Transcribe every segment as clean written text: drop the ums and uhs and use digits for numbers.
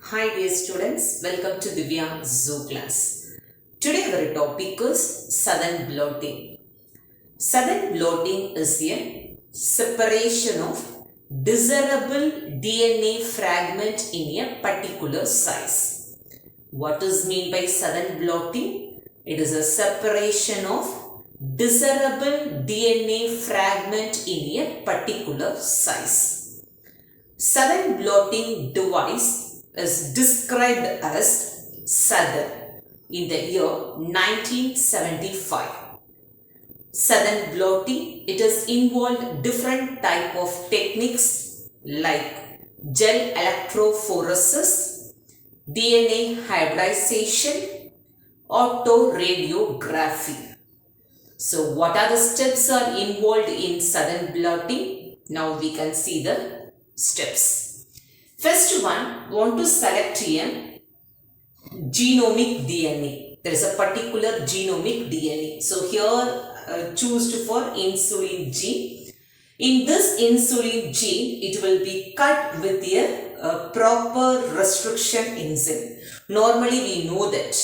Hi dear students, welcome to Divya Zoo class. Today our topic is Southern blotting. Southern blotting is a separation of desirable DNA fragment in a particular size. What is meant by Southern blotting? It is a separation of desirable DNA fragment in a particular size. Southern blotting device is described as Southern in the year 1975. Southern blotting, it has involved different type of techniques like gel electrophoresis, DNA hybridization, autoradiography. So what are the steps are involved in Southern blotting? Now we can see the steps. First one, want to select a genomic DNA. There is a particular genomic DNA. So here choose for insulin gene. In this insulin gene, it will be cut with a proper restriction enzyme. Normally we know that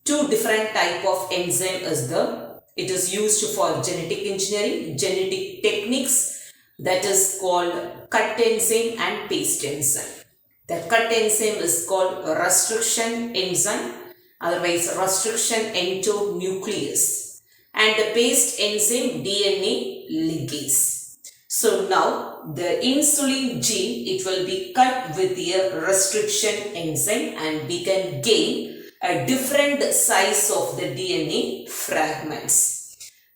two different type of enzyme is there. It is used for genetic engineering, genetic techniques, that is called cut enzyme and paste enzyme. The cut enzyme is called restriction enzyme, otherwise restriction endonuclease, and the paste enzyme DNA ligase. So now the insulin gene, it will be cut with a restriction enzyme and we can gain a different size of the DNA fragments.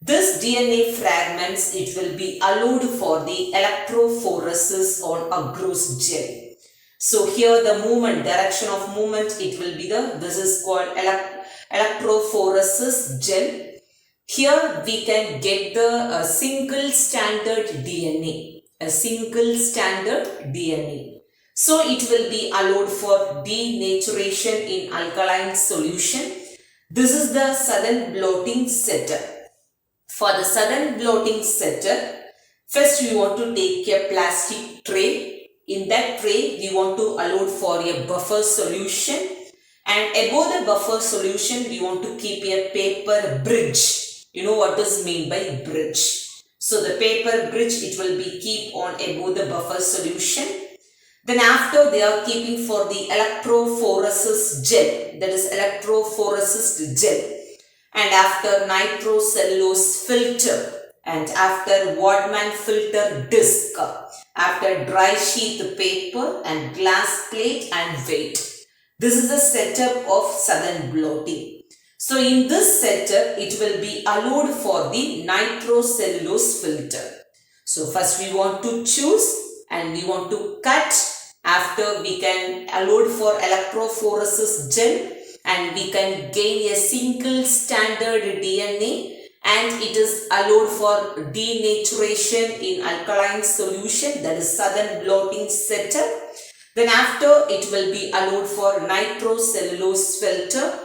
This DNA fragments, it will be allowed for the electrophoresis on agarose gel. So here the movement, direction of movement, it will be this is called electrophoresis gel. Here we can get the single standard DNA, a single standard DNA. So it will be allowed for denaturation in alkaline solution. This is the Southern blotting setup. For the Southern blotting setup, first we want to take a plastic tray. In that tray, we want to allow for a buffer solution, and above the buffer solution, we want to keep a paper bridge. You know what is meant by bridge. So the paper bridge, it will be keep on above the buffer solution. Then after they are keeping for the electrophoresis gel, that is electrophoresis gel. And after nitrocellulose filter, and after Wadman filter disc, after dry sheath paper and glass plate and weight. This is the setup of Southern blotting. So in this setup, it will be allowed for the nitrocellulose filter. So first we want to choose and we want to cut. After we can allow for electrophoresis gel, and we can gain a single standard DNA, and it is allowed for denaturation in alkaline solution, that is Southern blotting setup. Then after it will be allowed for nitrocellulose filter,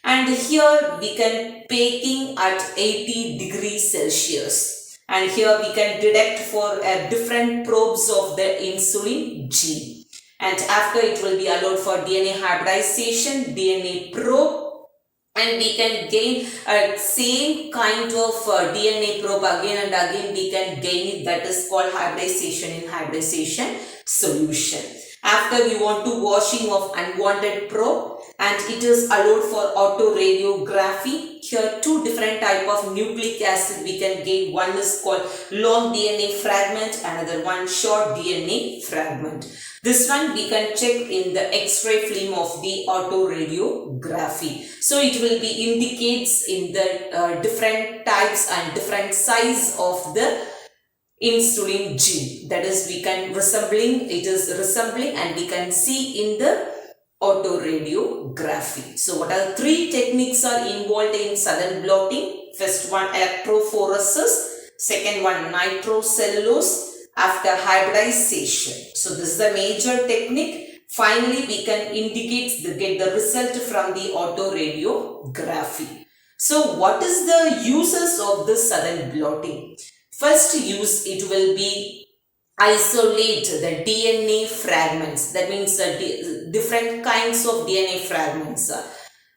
and here we can baking at 80 degrees Celsius, and here we can detect for different probes of the insulin gene. And after it will be allowed for DNA hybridization, DNA probe, and we can gain a same kind of DNA probe again and again we can gain it, that is called hybridization in hybridization solution. After we want to washing of unwanted probe, and it is allowed for autoradiography. Here two different type of nucleic acid we can gain. One is called long DNA fragment, another one short DNA fragment. This one we can check in the X-ray film of the autoradiography. So it will be indicates in the different types and different size of the insulin gene. That is we can resembling, it is resembling and we can see in the autoradiography. So what are the three techniques are involved in Southern blotting? First one electrophoresis, second one nitrocellulose, after hybridization. So this is the major technique. Finally, we can indicate get the result from the autoradiography. So what is the uses of this Southern blotting? First use, it will be isolate the DNA fragments. That means different kinds of DNA fragments.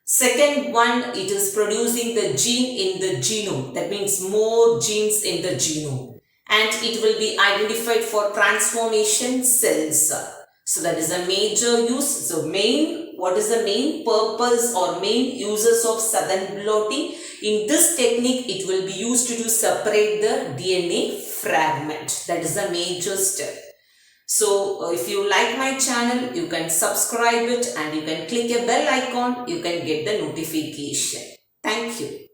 Second one, it is producing the gene in the genome. That means more genes in the genome. And it will be identified for transformation cells. So that is a major use. So what is the main purpose or main uses of Southern blotting? In this technique, it will be used to separate the DNA fragment. That is a major step. So if you like my channel, you can subscribe it and you can click a bell icon. You can get the notification. Thank you.